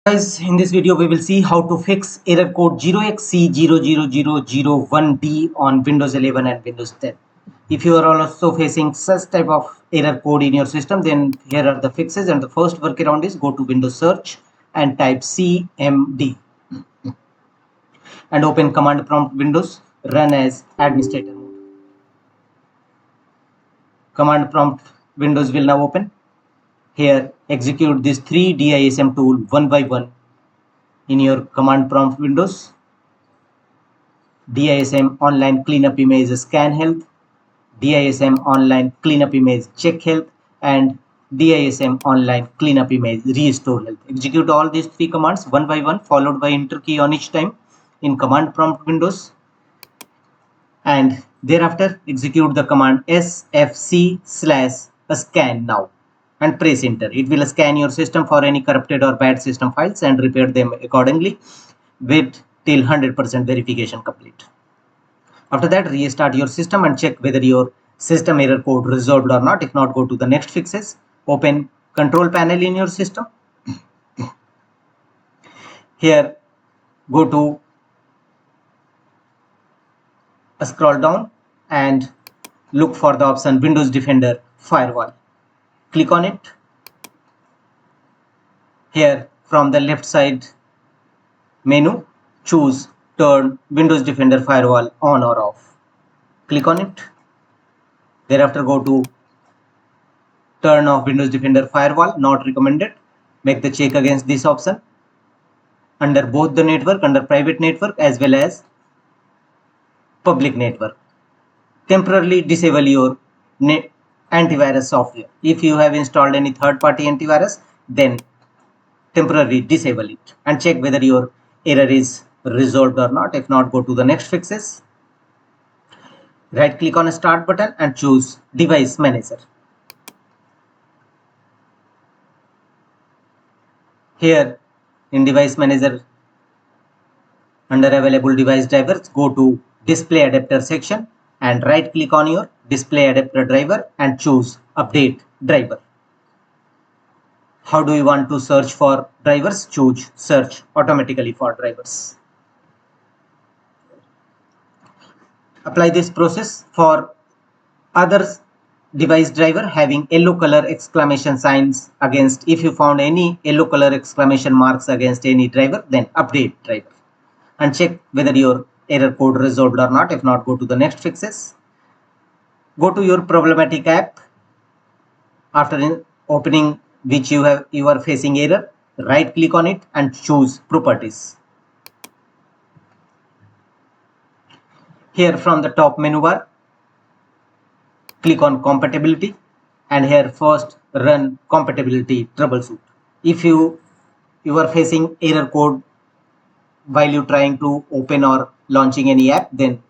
Guys, in this video we will see how to fix error code 0xc000001d on Windows 11 and Windows 10. If you are also facing such type of error code in your system, then here are the fixes, and the first workaround is go to Windows search and type cmd and open command prompt Windows, run as administrator mode. Command prompt Windows will now open. Here execute these three DISM tool one by one in your command prompt Windows. DISM online cleanup image scan health, DISM online cleanup image check health, and DISM online cleanup image restore health. Execute all these three commands one by one, followed by enter key on each time in command prompt Windows, and thereafter execute the command sfc/scan now and press enter. It will scan your system for any corrupted or bad system files and repair them accordingly. Wait till 100% verification complete. After that, restart your system and check whether your system error code resolved or not. If not, go to the next fixes. Open control panel in your system. Here go to scroll down and look for the option Windows Defender Firewall. Click on it. Here from the left side menu, choose turn Windows Defender Firewall on or off. Click on it. Thereafter go to turn off Windows Defender Firewall, not recommended. Make the check against this option under both the network, under private network as well as public network. Temporarily disable your antivirus software. If you have installed any third-party antivirus, then temporarily disable it and check whether your error is resolved or not. If not, go to the next fixes. Right click on start button and choose device manager. Here in device manager, under available device drivers, go to display adapter section and right click on your display adapter driver and choose update driver. How do you want to search for drivers? Choose search automatically for drivers. Apply this process for other device driver having yellow color exclamation signs against. If you found any yellow color exclamation marks against any driver, then update driver and check whether your error code resolved or not. If not, go to the next fixes. Go to your problematic app. After opening which you are facing error, right click on it and choose properties. Here from the top menu bar, click on compatibility and here first run compatibility troubleshoot. If you are facing error code while you trying to open or launching any app, then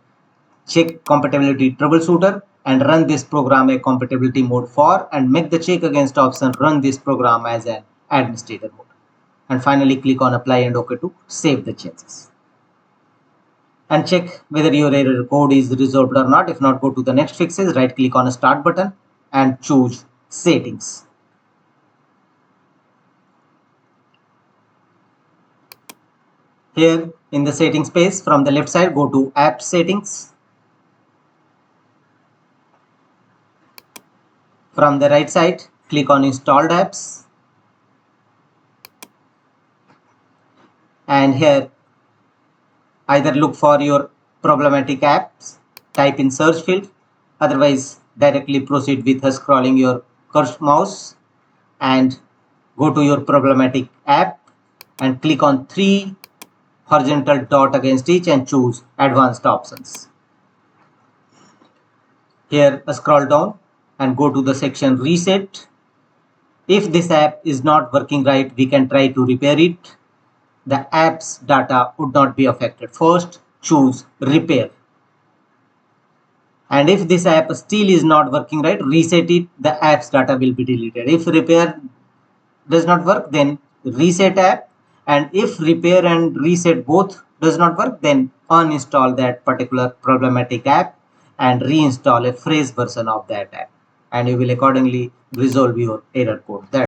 check compatibility troubleshooter and run this program a compatibility mode for, and make the check against option run this program as an administrator mode, and finally click on apply and OK to save the changes and check whether your error code is resolved or not. If not, go to the next fixes, right click on a start button and choose settings. Here in the settings page from the left side, go to app settings. From the right side, click on installed apps and here either look for your problematic apps, type in search field, otherwise directly proceed with scrolling your cursor mouse and go to your problematic app and click on three horizontal dot against each and choose advanced options. Here scroll down and go to the section reset. If this app is not working right, we can try to repair it. The app's data would not be affected. First choose repair, and if this app still is not working right, reset it. The app's data will be deleted. If repair does not work, then reset app, and if repair and reset both does not work, then uninstall that particular problematic app and reinstall a fresh version of that app, and you will accordingly resolve your error code.